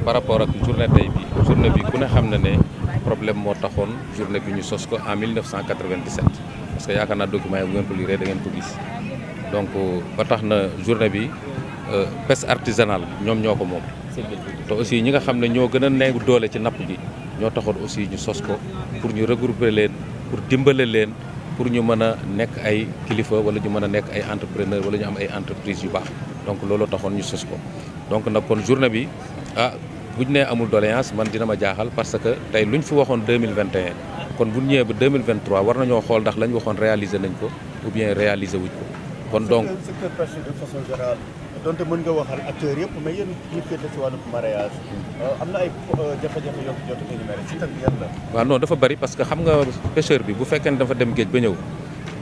Par rapport ak journée bi ku ne xam na ne problème moo taxoon journée bi ñu sos ko en 1997 parce que yaakaar naa document yi bu ngeen ko lire da ngeen ko gis donc ba tax na journée bi pêche artisanale ñoom ñoo ko moom. te aussi ñi nga xam ne ñoo gën a néew doole ci napp gi ñoo taxoon aussi ñu sos ko pour ñu regrouper leen pour dimbale leen pour ñu mën a nekk ay kilifa wala ñu mën a nekk ay entrepreneur wala ñu am ay entreprise yu baax donc loolu taxoon ñu sos ko donc nag kon journée bi bu ñu nee amul doléance man dina ma jaaxal parce que tey lu ñu fi waxoon 2021 kon bu ñu ñëwee ba 2023 war nañoo xool ndax la ñu waxoon réaliser nañ ko ou bien réaliser wuñ ko kon donc. secteur pêche de façon générale donte mën nga waxal acteurs yëpp mais yéen ñu féete ci wàllu mareyage am na ay jafe-jafe yoo jot a énuméré ci tënk yan la. waaw non dafa bari parce que xam nga pêcheur bi bu fekkee ne dafa dem géej ba ñëw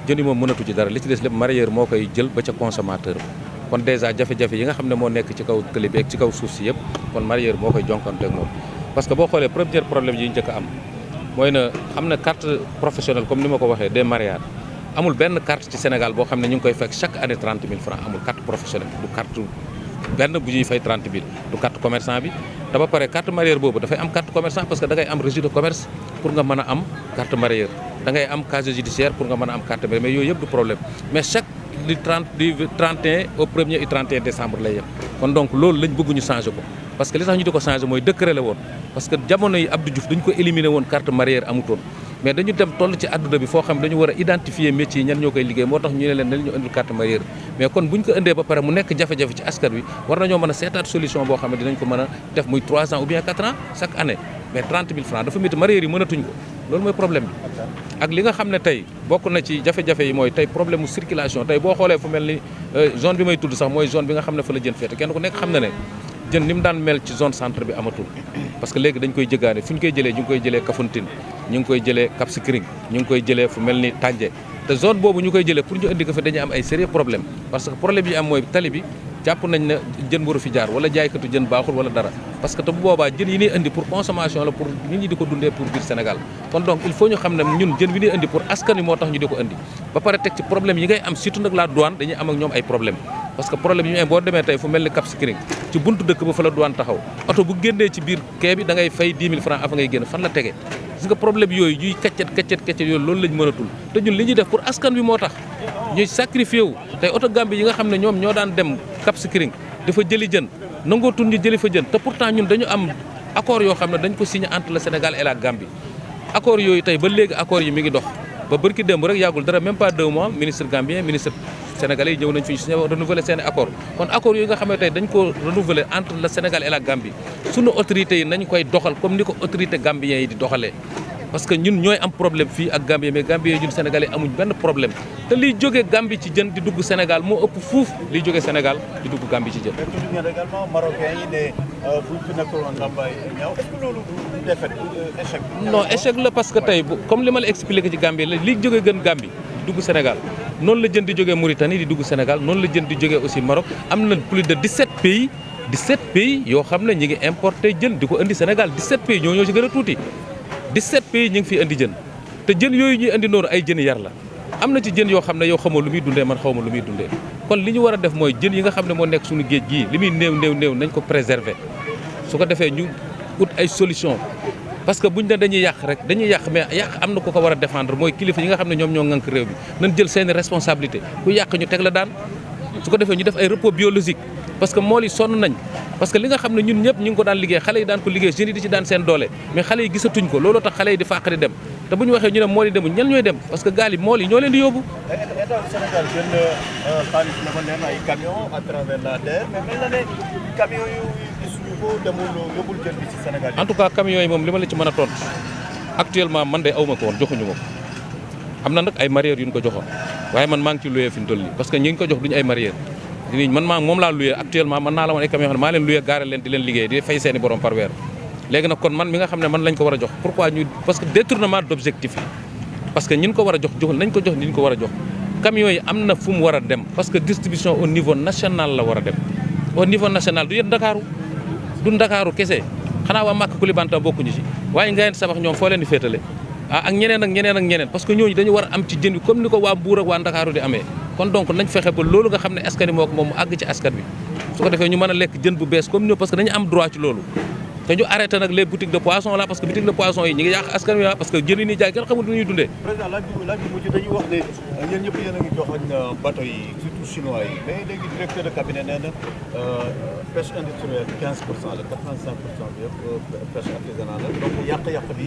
jën yi moom mënatu ci dara li ci des lépp mareyeur moo koy jël ba ca consommateur bi. kon déjà jafe-jafe yi nga xam ne moo nekk ci kaw këli bi ak ci kaw suuf si yëpp kon mareyeur moo koy jonkanteeg moom parce que boo xoolee premier problème yi njëkk a am mooy na xam ne carte professionnelle comme ni ma ko waxee des mareyeurs amul benn carte ci Sénégal boo xam ne ñu ngi koy fekk chaque année 30 000 francs amul carte professionnelle du carte benn bu ñuy fay 30 000 du carte commerçant bi te ba pare carte mareyeur boobu dafay am carte commerçant parce que da ngay am registre de commerce pour nga mën a am carte mareyeur da ngay am casier judiciaire pour nga mën a am carte mareyeur mais yooyu yëpp du problème mais chaque du 31 au 1er et 31 décembre lay yem kon donc loolu lañ bëgg ñu changer ko parce que li tax ñu di ko changer mooy décret la woon parce que jamono yi Abdou Diouf dañu ko éliminer woon carte mareyeur amutoon mais dañu dem toll ci àdduna bi foo xam dañu war a identifier métiers yi ñan ñoo koy liggéey moo tax ñu ne leen ñu indil carte mareyeur mais kon bu ñu ko indee ba pare mu nekk jafe-jafe ci askan wi war nañoo mën a seetaat solution boo xam ne dinañ ko mën a def muy 3 ans ou bien 4 ans chaque année mais 30 000 francs dafa métti mareyeur yi mënatuñ ko loolu mooy problème bi ak li nga xam ne tey bokk na ci jafe-jafe yi mooy tey problème mu circulation tey boo xoolee fu mel ni zone bi may tudd sax mooy zone bi nga xam ne fa la jën féete kenn ku nekk xam na ne jën ni mu daan mel ci zone centre bi amatul parce que léegi dañ koy jëgaane fu ñu koy jëlee ñu ngi koy jëlee Kafountine ñu ngi koy jëlee Cap Skirring ñu ngi koy jëlee fu mel ni Tànje te zone boobu ñu koy jëlee pour ñu indi ko fi dañuy am ay sérieux problème parce que problème yi am mooy tali bi jàpp nañ ne jën waru fi jaar wala jaaykatu jën baaxul wala dara parce que te bu boobaa jën yi ñuy indi pour consommation la pour nit ñi di ko dundee pour biir Sénégal kon donc il faut ñu xam ne ñun jën bi ñuy indi pour askan wi moo tax ñu di ko indi ba pare teg ci problème yi ngay am surtout nag la douane dañuy am ak ñoom ay problème parce que problème yi ñu am boo demee tey fu mel ni Cap Skirring ci buntu dëkk ba fa la douane taxaw oto bu génnee ci biir quai bi da ngay fay 10 000 francs avant ngay génn fan la tege gis nga problème yooyu ñuy kaccet yooyu loolu lañ mënatul te ñun li ñuy def pour askan wi moo tax ñuy sacrifié wu tey oto Gambie yi nga xam ne ñoom ñoo daan dem Cap Skirring dafa jëli jën nangootul ñu jëli fa jën te pourtant ñun dañu am accord yoo xam ne dañ ko signé entre le Sénégal et la Gambie accord yooyu tey ba léegi accord yi mi ngi dox ba bërki démb rek yàggul dara même pas 2 mois ministre gambien ministre sénégalais yi ñëw nañ fi ñu signé renouveler seen accord kon accord yooyu nga xam ne tey dañ ko renouveler entre le Sénégal et la Gambie sunu autorités yi nañ koy doxal comme ni ko autorité gambien yi di doxalee parce que ñun ñooy am problème fii ak Gambie mais Gambie ñun sénégalais amuñ benn problème te liy jógee Gambie ci jën di dugg Sénégal moo ëpp fuuf liy jógee Sénégal di dugg Gambie ci jën. mais tudd ngeen également marocain yi ne buñ fi nekkoon Lambaye ñaaw est-ce que loolu du défaite échec. non échec la parce que tey comme li ma la expliqué ci Gambie la liy jógee gën Gambie di dugg Sénégal noonu la jën di jógee Mauritanie di dugg Sénégal noonu la jën di jógee aussi Maroc am na plus de 17 pays yoo xam ne ñi ngi importé jën di ko indi Sénégal 17 pays ñoo ci gën a tuuti. 17 pays ñu ngi fi indi jën te jën yooyu ñuy indi noonu ay jën yar la am na ci jën yoo xam ne yow xamoo lu muy dundee man xawma lu muy dundee kon li ñu war a def mooy jën yi nga xam ne moo nekk suñu géej gii li muy néew nañ ko préserver su ko defee ñu ut ay solution parce que buñ ne dañuy yàq rek dañuy yàq mais yàq am na ku ko war a défendre mooy kilifa yi nga xam ne ñoom ñoo ŋànk réew bi nañ jël seeni responsabilité ku yàq ñu teg la daan su ko defee ñu def ay repos biologique parce que mool yi sonn nañ parce que li nga xam ne ñun ñëpp ñu ngi ko daan liggéey xale yi daan ko liggéey jeunes yi di ci daan seen doole mais xale yi gisatuñ ko looloo tax xale yi di fàq di dem te bu ñu waxee ñu ne mool yi demuñ ñan ñooy dem parce que gaal yi mool yi ñoo leen di yóbbu. état du Sénégal jël xaalis la ma leen ay camions à travers la DER mais mel na ne camions yu gisuñu ko demul yóbbul jën bi ci Sénégal. en tout cas camions yi moom li ma la ci mën a tontu actuellement man de aw ma ko woon joxuñu ma ko am na nag ay mareyeurs yu ñu ko joxoon waaye man maa ngi ci loué fi ñu toll nii parce que ñi ngi ko jox duñu ay mareyeurs man moom laa loué actuellement man naa la woon ay camions yoo xam ne maa leen loué gaare leen di leen liggéey di fay seeni borom par weer léegi nag kon man mi nga xam ne man lañ ko war a jox pourquoi ñu parce que détournement d'objectif yi parce que ñin ko war a jox joxul nañ ko jox ni ñu ko war a jox camions yi am na fu mu war a dem parce que distribution au niveau national la war a dem au niveau national du yéen Ndakaaru du Ndakaaru kese xanaa waa Màkka Koulibantang bokkuñu ci waaye Ngayeen Sabax ñoom foo leen di féetale ak ñeneen parce que ñooñu dañu war a am ci jën wi comme ni ko waa Mbuur ak waa Ndakaaru di amee kon donc nañ fexe ba loolu nga xam ne askan wi moo ko moom mu àgg ci askan wi su ko defee ñu mën a lekk jën bu bees comme ñoom parce que dañu am droit ci loolu te ñu arrêté nag les boutiques de poisson là parce que boutique de poisson yi ñi ngi yàq askan wi parce que jën yi ñuy jaay kenn xamul nu ñuy dundee. président laaj bi mujj dañuy wax ne yéen ñëpp yéen a ngi joxoñ bateau yi surtout chinois yi mais léegi directeur de cabinet nee na pêche industrielle 15% la 85% bi yëpp pêche artisanale la donc yàq-yàq bi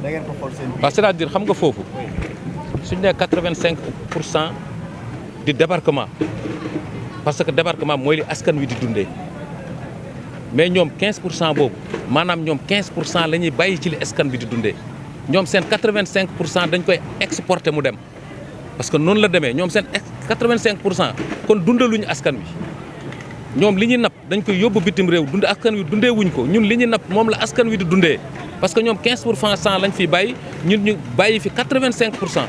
da ngeen ko xool seen biir. waaw c'est-à-dire xam nga foofu suñu nee 85% du débarquement parce que débarquement mooy li askan wi di dundee. mais ñoom 15% boobu maanaam ñoom 15% la ñuy bàyyi ci li askan bi di dundee ñoom seen 85% dañ koy exporter mu dem parce que noonu la demee ñoom seen 85% kon dundaluñu askan wi ñoom li ñuy napp dañ koy yóbbu bitim réew dund askan wi dundee wuñ ko ñun li ñuy napp moom la askan wi di dundee parce que ñoom 15% lañ fiy bàyyi ñun ñu bàyyi fi 85%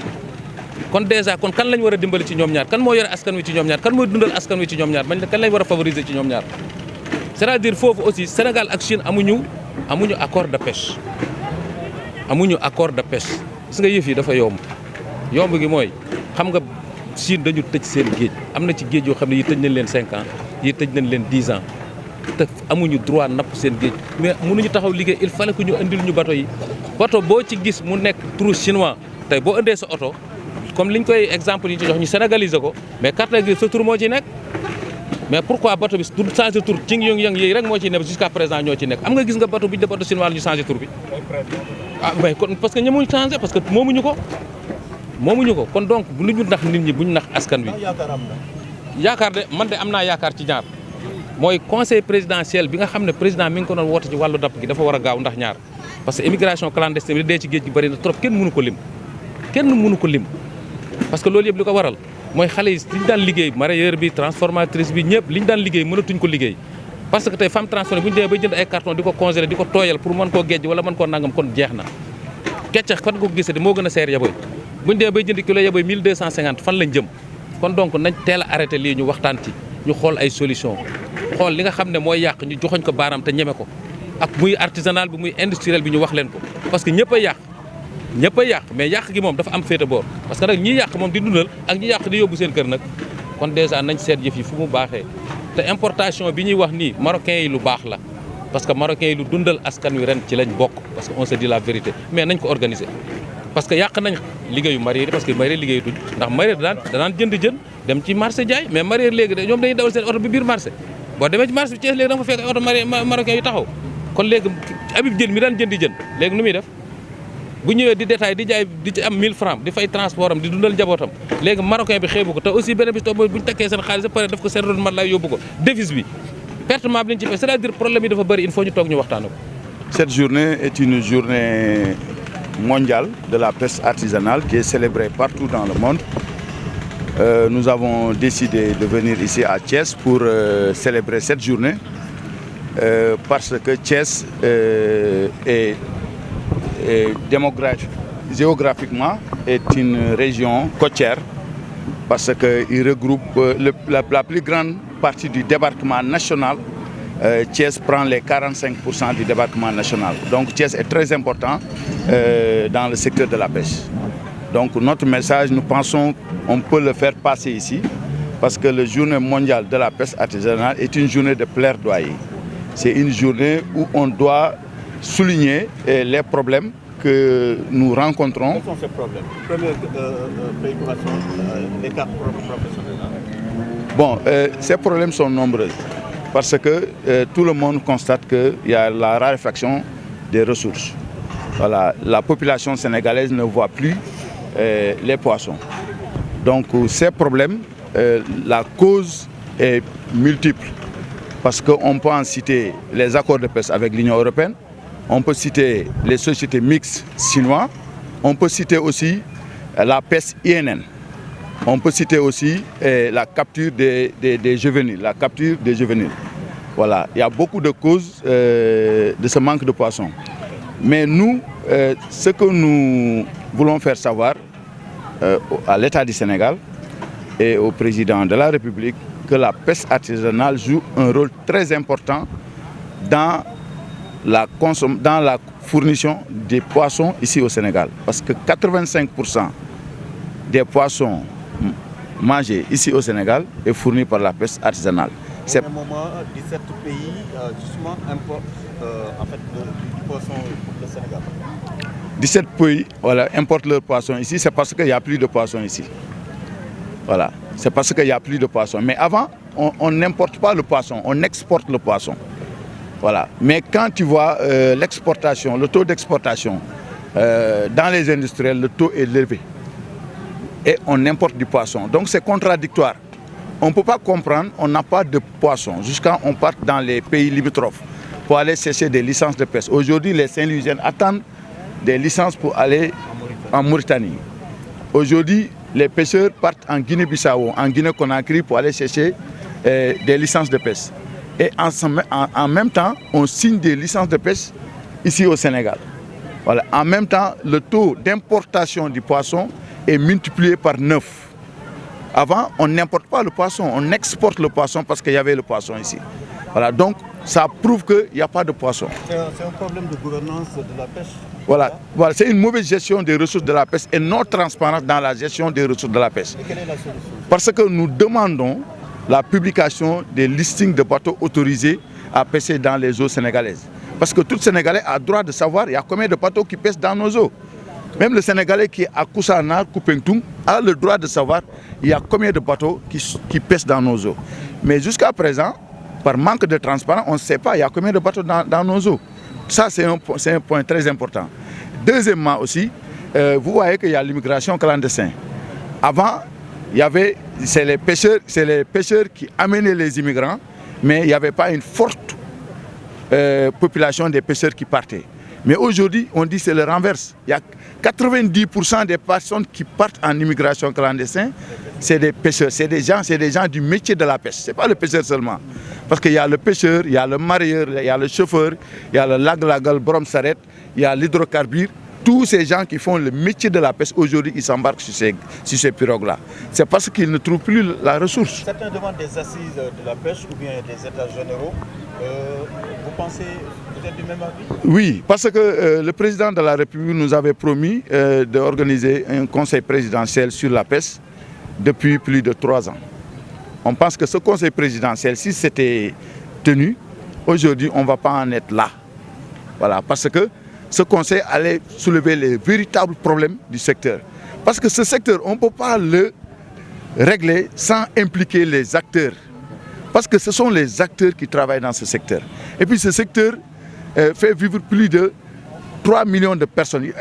kon déjà kon kan lañ war a dimbali ci ñoom ñaar kan moo yore askan wi ci ñoom ñaar kan mooy dundal askan wi ci ñoom ñaar bañ kan lañ war a favoriser ci ñoom ñaar. c'est-à-dire foofu aussi Sénégal ak Chine amuñu accord de pêche gis nga yëf yi dafa yomb gi mooy xam nga Chine dañu tëj seen géej am na ci géej yoo xam ne yi tëj nañ leen 5 ans yi tëj nañ leen 10 ans te amuñu droit napp seen géej mais mënuñu taxaw liggéey il fallait que ñu indil ñu bateau yi bateau boo ci gis mu nekk trou chinois tey boo indee sa oto comme liñ koy exemple yi ñu ci jox ñu sénégaliser ko mais carte grise sa tur moo ci nekk mais pourquoi bateau bi du changé tur ci yëng-yëng yi rek moo ciy nekk jusqu'à présent ñoo ci nekk am nga gis nga bateau bu ñu def bateau chinois ñu changé tur bi mais kon parce que ñemuñu changé parce que moomuñu ko kon donc bu ñu nax nit ñi bu ñu nax askan wi yaakaar de man de am naa yaakaar ci ñaar mooy conseil présidentiel bi nga xam ne président mi ngi ko doon woote ci wàllu napp gi dafa war a gaaw ndax ñaar parce que immigration clandestine bi dee ci géej gi bëri na trop kenn mënu ko lim parce que loolu yëpp li ko waral mooy xale yi li ñu daan liggéey mareyeur bi transformatrice bi ñëpp li ñu daan liggéey mënatuñ ko liggéey parce que tey femme transformée bu ñu demee bay jënd ay carton di ko congelé di ko tooyal pour mën koo géej wala mën koo nangam kon jeex na keccax fan nga ko gisee moo gën a seer yaboy bu ñu demee bay jënd kilo yaboy 1250 fan lañ jëm kon donc nañ teel a arrêté lii ñu waxtaan ci ñu xool ay solution xool li nga xam ne mooy yàq ñu joxoñ ko baaraam te ñeme ko ak muy artisanal bi muy industriel bi ñu wax leen ko parce que ñëpp a yàq mais yàq gi moom dafa am féete boor parce que nag ñi yàq moom di dundal ak ñi yàq di yóbbu seen kër nag kon déjà nañ seet yëf yi fu mu baaxee te importation bi ñuy wax nii marocains yi lu baax la parce que marocains yi lu dundal askan wi ren ci lañ bokk parce que on se dit la vérité mais nañ ko organiser parce que yàq nañ liggéeyu mareyeur parce que mareyeur liggéeyatuñ ndax mareyeur danaan jënd jën dem ci marché jaay mais mareyeur léegi de ñoom dañuy dawal seen oto bi biir marché boo demee ci marché bi Thiès léegi da nga fa fekk ay oto marocains yu taxaw kon léegi Habib Diène mi daan jëndi jën léegi nu muy def bu ñëwee di détail di jaay di ci am 1000 francs di fay transport am di dundal njabootam léegi marocain bi xeebu ko te aussi beneen bis bu ñu takkee seen xaalis ba pare daf ko seen ron mat lay yóbbu ko devise bi pertement bi lañ ci fay c'est-à-dire problème yi dafa bëri il faut ñu toog ñu waxtaane ko. Cette journée est une journée mondiale de la pêche artisanale qui est célébrée partout dans le monde. Nous avons décidé de venir ici à Thiès pour célébrer cette journée parce que Thiès est géographiquement est une région côtière parce qu'il regroupe la plus grande partie du débarquement national. Thiès prend les 45% du débarquement national. Donc Thiès est très important dans le secteur de la pêche. Donc notre message, nous pensons qu'on peut le faire passer ici parce que la journée mondiale de la pêche artisanale est une journée de plaidoyer. C'est une journée où on doit souligner les problèmes que nous rencontrons. Quels sont ces problèmes? Première préoccupation, les cartes professionnelles. Bon, ces problèmes sont nombreux parce que tout le monde constate qu'il y a la raréfaction des ressources. Voilà, la population sénégalaise ne voit plus les poissons. Donc ces problèmes, la cause est multiple parce qu'on peut en citer les accords de pêche avec l'Union européenne. On peut citer les sociétés mixtes chinoises. On peut citer aussi la pêche INN. On peut citer aussi la capture des juvéniles, la capture des juvéniles. Voilà, il y a beaucoup de causes de ce manque de poissons. Mais nous, ce que nous voulons faire savoir à l'État du Sénégal et au président de la République, que la pêche artisanale joue un rôle très important dans dans la fournition des poissons ici au Sénégal. Parce que 85% des poissons mangés ici au Sénégal est fourni par la pêche artisanale. Pour le moment, 17 pays justement importent en fait, du poisson pour le Sénégal. 17 pays voilà, importent leurs poissons ici, c'est parce qu'il n'y a plus de poissons ici. Voilà, c'est parce qu'il n'y a plus de poissons. Mais avant, on n'importe pas le poisson, on exporte le poisson. Voilà. Mais quand tu vois l'exportation, le taux d'exportation dans les industriels, le taux est élevé. Et on importe du poisson. Donc c'est contradictoire. On ne peut pas comprendre, on n'a pas de poisson jusqu'à on parte dans les pays limitrophes pour aller chercher des licences de pêche. Aujourd'hui, les Saint-Louisiens attendent des licences pour aller en Mauritanie. Aujourd'hui, les pêcheurs partent en Guinée-Bissau, en Guinée-Conakry pour aller chercher des licences de pêche. Et en même temps, on signe des licences de pêche ici au Sénégal. Voilà. En même temps, le taux d'importation du poisson est multiplié par 9. Avant, on n'importe pas le poisson, on exporte le poisson parce qu'il y avait le poisson ici. Voilà. Donc, ça prouve qu'il n'y a pas de poisson. C'est un problème de gouvernance de la pêche. Voilà. Voilà. C'est une mauvaise gestion des ressources de la pêche et non transparence dans la gestion des ressources de la pêche. Et quelle est la solution? Parce que nous demandons la publication des listings de bateaux autorisés à pêcher dans les eaux sénégalaises. Parce que tout Sénégalais a droit de savoir il y a combien de bateaux qui pêchent dans nos eaux. Même le Sénégalais qui est à Koussana, Koupengtoum, a le droit de savoir il y a combien de bateaux qui pêchent dans nos eaux. Mais jusqu'à présent, par manque de transparence, on ne sait pas il y a combien de bateaux dans nos eaux. Ça, c'est un point très important. Deuxièmement aussi, vous voyez qu'il y a l'immigration clandestine. Avant, c'est les pêcheurs qui amenaient les immigrants, mais il n'y avait pas une forte population des pêcheurs qui partaient. Mais aujourd'hui, on dit que c'est le renverse. Il y a 90% des personnes qui partent en immigration clandestine, c'est des pêcheurs, c'est des gens du métier de la pêche. Ce n'est pas le pêcheur seulement. Parce qu'il y a le pêcheur, il y a le marieur, il y a le chauffeur, il y a le lag-lagal, brom saret, il y a l'hydrocarbure. Tous ces gens qui font le métier de la pêche, aujourd'hui, ils s'embarquent sur ces pirogues-là. C'est parce qu'ils ne trouvent plus la ressource. Certains demandent des assises de la pêche ou bien des états généraux. Vous pensez peut-être du même avis? Oui, parce que le président de la République nous avait promis d'organiser un conseil présidentiel sur la pêche depuis plus de 3 ans. On pense que ce conseil présidentiel, si c'était tenu, aujourd'hui, on ne va pas en être là. Voilà, parce que ce conseil allait soulever les véritables problèmes du secteur. Parce que ce secteur, on ne peut pas le régler sans impliquer les acteurs. Parce que ce sont les acteurs qui travaillent dans ce secteur. Et puis ce secteur fait vivre plus de 3 millions de personnes.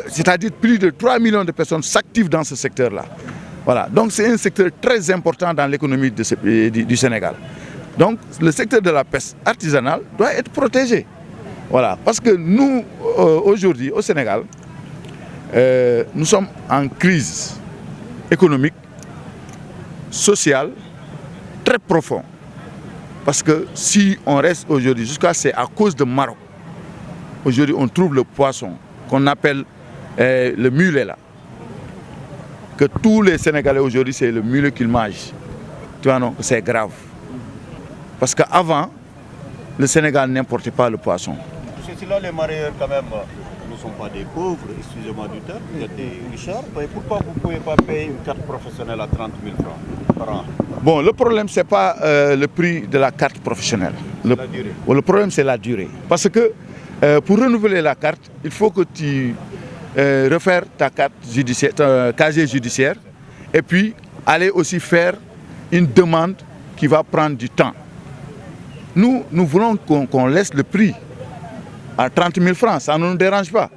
C'est-à-dire plus de 3 millions de personnes s'activent dans ce secteur-là. Voilà. Donc c'est un secteur très important dans l'économie du Sénégal. Donc le secteur de la pêche artisanale doit être protégé. Voilà, parce que nous, aujourd'hui, au Sénégal, nous sommes en crise économique, sociale, très profonde. Parce que si on reste aujourd'hui, c'est à cause de Maroc. Aujourd'hui, on trouve le poisson qu'on appelle le mulet là. Que tous les Sénégalais aujourd'hui, c'est le mulet qu'ils mangent. Tu vois, non, c'est grave. Parce qu'avant, le Sénégal n'importait pas le poisson. Si là, les mareyeurs, quand même, ne sont pas des pauvres, excusez-moi du terme, vous êtes des richards. Pourquoi vous ne pouvez pas payer une carte professionnelle à 30 000 francs par an? Bon, le problème, ce n'est pas le prix de la carte professionnelle. Le problème, c'est la durée. Parce que pour renouveler la carte, il faut que tu refères ta carte judiciaire, ton casier judiciaire, et puis aller aussi faire une demande qui va prendre du temps. Nous voulons qu'on laisse le prix à 30 000 francs, ça ne nous dérange pas.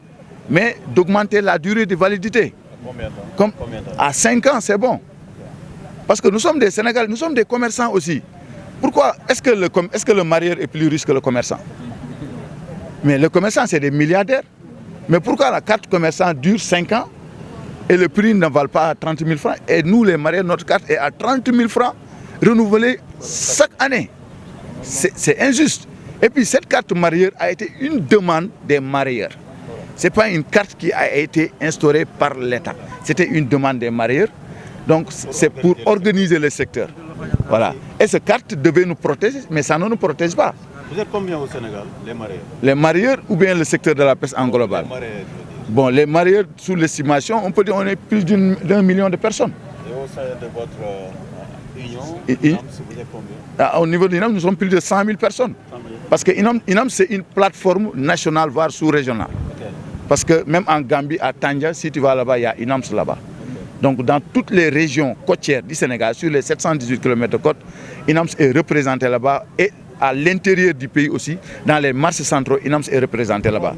Mais d'augmenter la durée de validité. Combien de temps? À 5 ans, c'est bon. Parce que nous sommes des Sénégalais, nous sommes des commerçants aussi. Pourquoi est-ce que le marieur est plus riche que le commerçant? Mais le commerçant, c'est des milliardaires. Mais pourquoi la carte commerçant dure 5 ans et le prix ne vale pas 30 000 francs? Et nous, les marieurs, notre carte est à 30 000 francs renouvelée chaque année. C'est injuste. Et puis cette carte marieur a été une demande des marieurs. Ce n'est pas une carte qui a été instaurée par l'État. C'était une demande des marieurs. Donc c'est pour organiser le secteur. Voilà. Et cette carte devait nous protéger, mais ça ne nous protège pas. Vous êtes combien au Sénégal, les mareyeurs? Les mareyeurs ou bien le secteur de la pêche en global? Les mareyeurs, je veux dire. Bon, les mareyeurs, sous l'estimation, on peut dire qu'on est plus d'1 million de personnes. Et au sein de votre union, vous êtes combien? Au niveau de l'INAM, nous sommes plus de 100 000 personnes. 100 000. Parce que INAM, c'est une plateforme nationale, voire sous-régionale. Okay. Parce que même en Gambie, à Tandja, si tu vas là-bas, il y a INAMS là-bas. Donc dans toutes les régions côtières du Sénégal, sur les 718 km de côte, INAMS est représenté là-bas. Et à l'intérieur du pays aussi, dans les marchés centraux, INAMS est représenté là-bas.